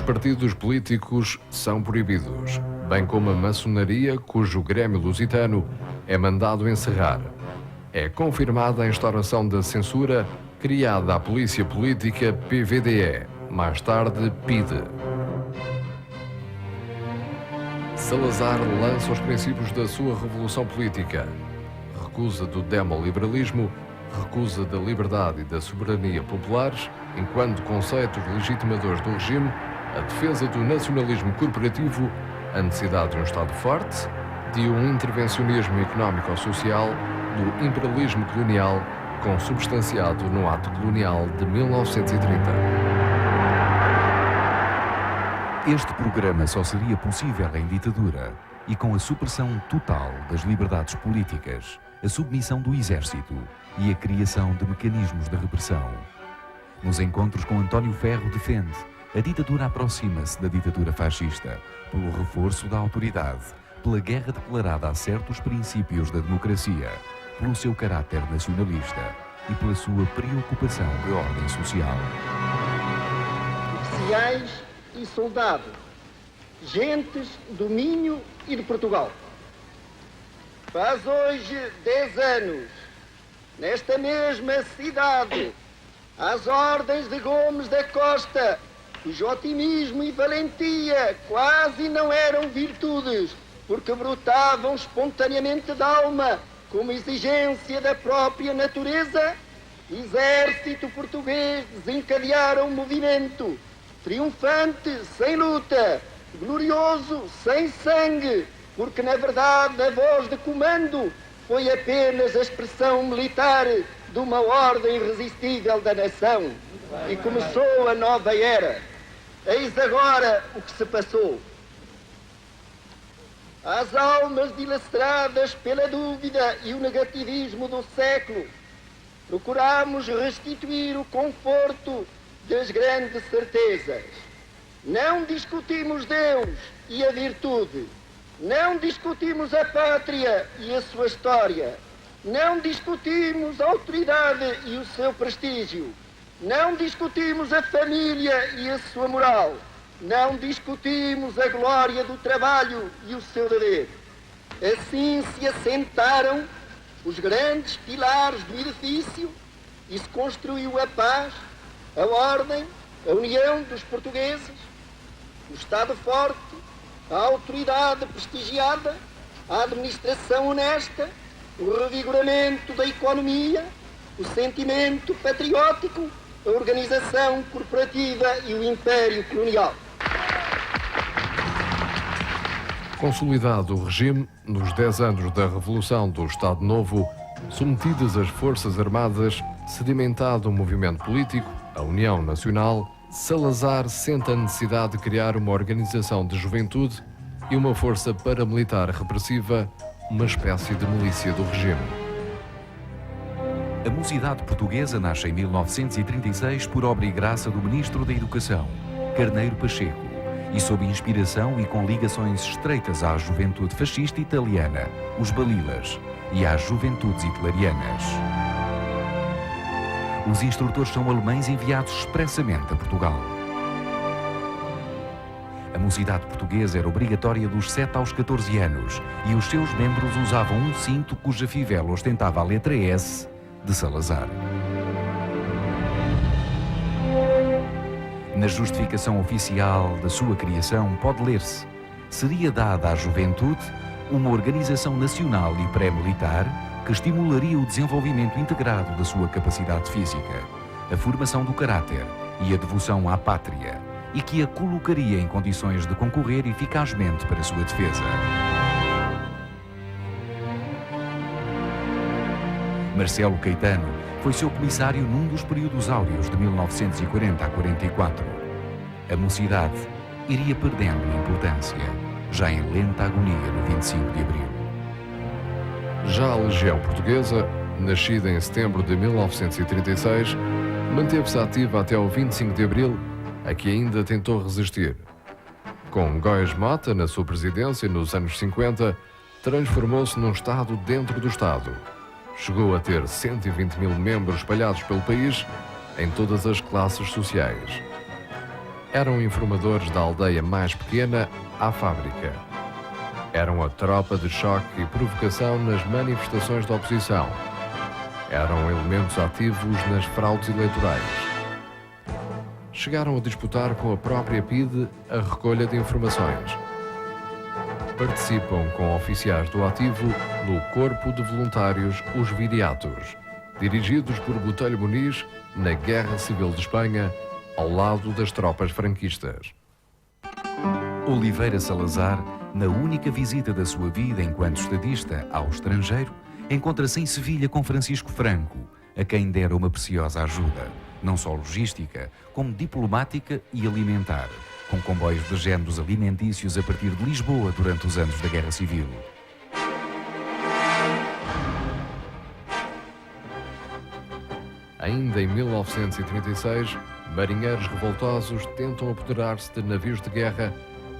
partidos políticos são proibidos, bem como a maçonaria, cujo grêmio lusitano é mandado encerrar. É confirmada a instauração da censura criada à Polícia Política PVDE, mais tarde PIDE. Salazar lança os princípios da sua revolução política. Recusa do demoliberalismo, recusa da liberdade e da soberania populares, enquanto conceitos legitimadores do regime, a defesa do nacionalismo corporativo, a necessidade de um Estado forte, de um intervencionismo económico-social, do imperialismo colonial, consubstanciado no ato colonial de 1930. Este programa só seria possível em ditadura e com a supressão total das liberdades políticas, a submissão do exército e a criação de mecanismos de repressão. Nos encontros com António Ferro defende: a ditadura aproxima-se da ditadura fascista pelo reforço da autoridade, pela guerra declarada a certos princípios da democracia, pelo seu caráter nacionalista e pela sua preocupação de ordem social. Oficiais e soldados, gentes do Minho e de Portugal. Faz hoje 10 anos, nesta mesma cidade, às ordens de Gomes da Costa, cujo otimismo e valentia quase não eram virtudes, porque brotavam espontaneamente da alma, como exigência da própria natureza, exército português desencadeara um movimento, triunfante sem luta, glorioso sem sangue, porque na verdade a voz de comando foi apenas a expressão militar de uma ordem irresistível da nação. E começou a nova era. Eis agora o que se passou. Às almas dilaceradas pela dúvida e o negativismo do século, procuramos restituir o conforto das grandes certezas. Não discutimos Deus e a virtude. Não discutimos a pátria e a sua história. Não discutimos a autoridade e o seu prestígio. Não discutimos a família e a sua moral. Não discutimos a glória do trabalho e o seu dever. Assim se assentaram os grandes pilares do edifício e se construiu a paz, a ordem, a união dos portugueses, o Estado forte, a autoridade prestigiada, a administração honesta, o revigoramento da economia, o sentimento patriótico, a organização corporativa e o império colonial. Consolidado o regime, nos 10 anos da Revolução do Estado Novo, submetidas as Forças Armadas, sedimentado o movimento político, a União Nacional, Salazar sente a necessidade de criar uma organização de juventude e uma força paramilitar repressiva, uma espécie de milícia do regime. A Mocidade Portuguesa nasce em 1936 por obra e graça do Ministro da Educação, Carneiro Pacheco, e sob inspiração e com ligações estreitas à juventude fascista italiana, os Balilas, e às juventudes hitlerianas. Os instrutores são alemães enviados expressamente a Portugal. A Mocidade Portuguesa era obrigatória dos 7 aos 14 anos e os seus membros usavam um cinto cuja fivela ostentava a letra S de Salazar. Na justificação oficial da sua criação pode ler-se: seria dada à juventude uma organização nacional e pré-militar que estimularia o desenvolvimento integrado da sua capacidade física, a formação do caráter e a devoção à pátria, e que a colocaria em condições de concorrer eficazmente para a sua defesa. Marcelo Caetano foi seu comissário num dos períodos áureos de 1940 a 44. A mocidade iria perdendo importância, já em lenta agonia no 25 de abril. Já a Legião Portuguesa, nascida em setembro de 1936, manteve-se ativa até o 25 de abril, a que ainda tentou resistir. Com Góes Mota na sua presidência nos anos 50, transformou-se num Estado dentro do Estado. Chegou a ter 120 mil membros espalhados pelo país, em todas as classes sociais. Eram informadores da aldeia mais pequena à fábrica. Eram a tropa de choque e provocação nas manifestações da oposição. Eram elementos ativos nas fraudes eleitorais. Chegaram a disputar com a própria PIDE a recolha de informações. Participam com oficiais do ativo no Corpo de Voluntários Os Viriatos, dirigidos por Botelho Muniz na Guerra Civil de Espanha, ao lado das tropas franquistas. Oliveira Salazar, na única visita da sua vida enquanto estadista ao estrangeiro, encontra-se em Sevilha com Francisco Franco, a quem dera uma preciosa ajuda, não só logística, como diplomática e alimentar, com comboios de géneros alimentícios a partir de Lisboa durante os anos da Guerra Civil. Ainda em 1936, marinheiros revoltosos tentam apoderar-se de navios de guerra,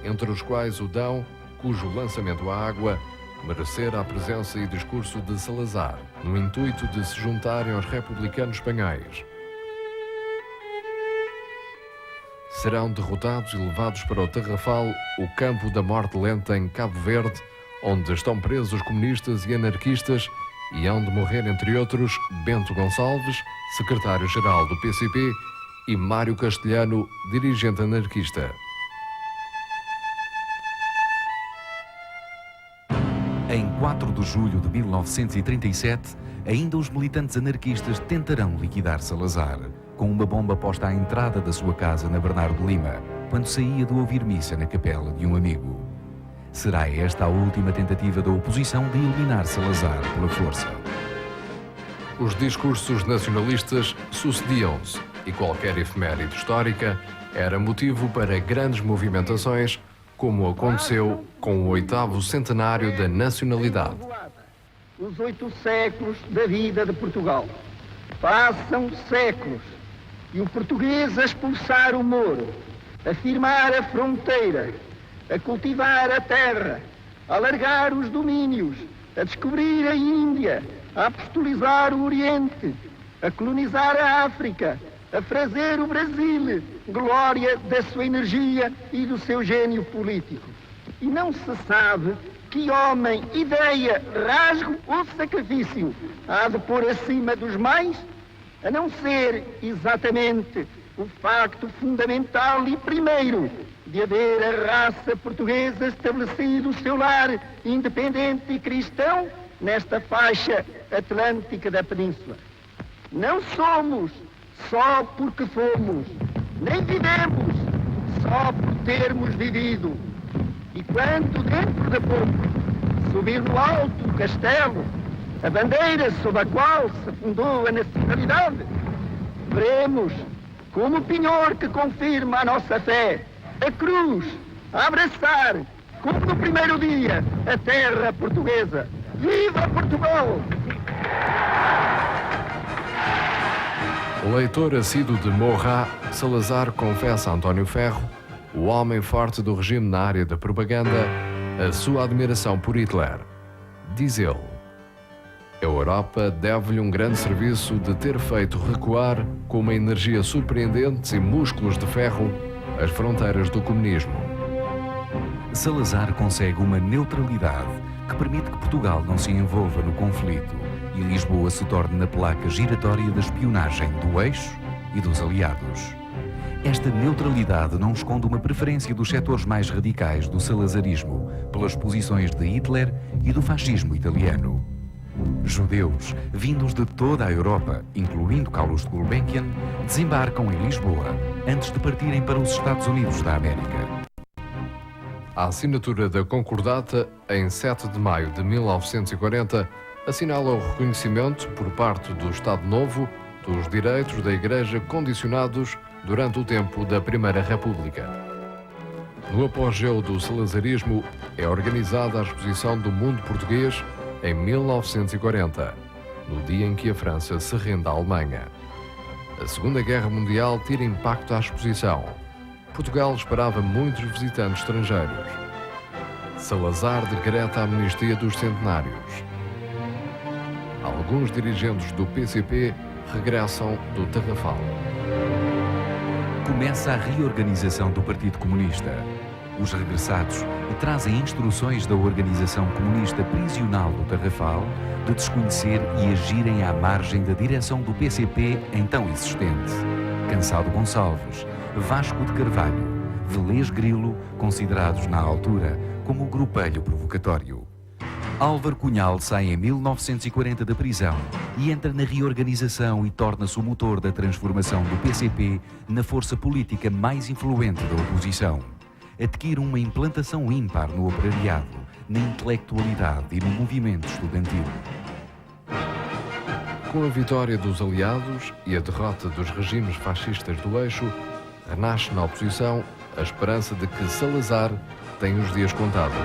entre os quais o Dão, cujo lançamento à água merecera a presença e discurso de Salazar, no intuito de se juntarem aos republicanos espanhóis. Serão derrotados e levados para o Tarrafal, o campo da morte lenta em Cabo Verde, onde estão presos os comunistas e anarquistas, e hão de morrer, entre outros, Bento Gonçalves, secretário-geral do PCP, e Mário Castelhano, dirigente anarquista. Em 4 de julho de 1937, ainda os militantes anarquistas tentarão liquidar Salazar, com uma bomba posta à entrada da sua casa na Bernardo Lima, quando saía de ouvir missa na capela de um amigo. Será esta a última tentativa da oposição de eliminar Salazar pela força. Os discursos nacionalistas sucediam-se e qualquer efeméride histórica era motivo para grandes movimentações, como aconteceu com o 8º centenário da nacionalidade. Os 8 séculos da vida de Portugal. Passam séculos e o português a expulsar o Moro, a firmar a fronteira, a cultivar a terra, a alargar os domínios, a descobrir a Índia, a apostolizar o Oriente, a colonizar a África, a fazer o Brasil glória da sua energia e do seu gênio político. E não se sabe que homem, ideia, rasgo ou sacrifício há de pôr acima dos mais, a não ser exatamente o facto fundamental e primeiro de haver a raça portuguesa estabelecido o seu lar independente e cristão nesta faixa atlântica da península. Não somos só porque fomos, nem vivemos só por termos vivido. E quando dentro de pouco subir no alto do castelo a bandeira sob a qual se fundou a nacionalidade, veremos como o penhor que confirma a nossa fé, a cruz, a abraçar, como no primeiro dia, a terra portuguesa. Viva Portugal! Leitor assíduo de Morra, Salazar confessa a António Ferro, o homem forte do regime na área da propaganda, a sua admiração por Hitler. Diz ele: a Europa deve-lhe um grande serviço de ter feito recuar, com uma energia surpreendente e músculos de ferro, as fronteiras do comunismo. Salazar consegue uma neutralidade que permite que Portugal não se envolva no conflito e Lisboa se torne na placa giratória da espionagem do eixo e dos aliados. Esta neutralidade não esconde uma preferência dos setores mais radicais do salazarismo pelas posições de Hitler e do fascismo italiano. Judeus, vindos de toda a Europa, incluindo Carlos de Gulbenkian, desembarcam em Lisboa antes de partirem para os Estados Unidos da América. A assinatura da Concordata, em 7 de maio de 1940, assinala o reconhecimento, por parte do Estado Novo, dos direitos da Igreja condicionados durante o tempo da Primeira República. No apogeu do salazarismo, é organizada a Exposição do Mundo Português em 1940, no dia em que a França se rende à Alemanha. A Segunda Guerra Mundial tira impacto à exposição. Portugal esperava muitos visitantes estrangeiros. Salazar decreta a amnistia dos centenários. Alguns dirigentes do PCP regressam do Tarrafal. começa a reorganização do Partido Comunista. Os regressados trazem instruções da Organização Comunista Prisional do Tarrafal de desconhecer e agirem à margem da direção do PCP então existente. Cansado Gonçalves, Vasco de Carvalho, Velês Grilo, considerados na altura como o grupelho provocatório. Álvaro Cunhal sai em 1940 da prisão e entra na reorganização e torna-se o motor da transformação do PCP na força política mais influente da oposição. Adquire uma implantação ímpar no operariado, na intelectualidade e no movimento estudantil. Com a vitória dos aliados e a derrota dos regimes fascistas do eixo, renasce na oposição a esperança de que Salazar tem os dias contados.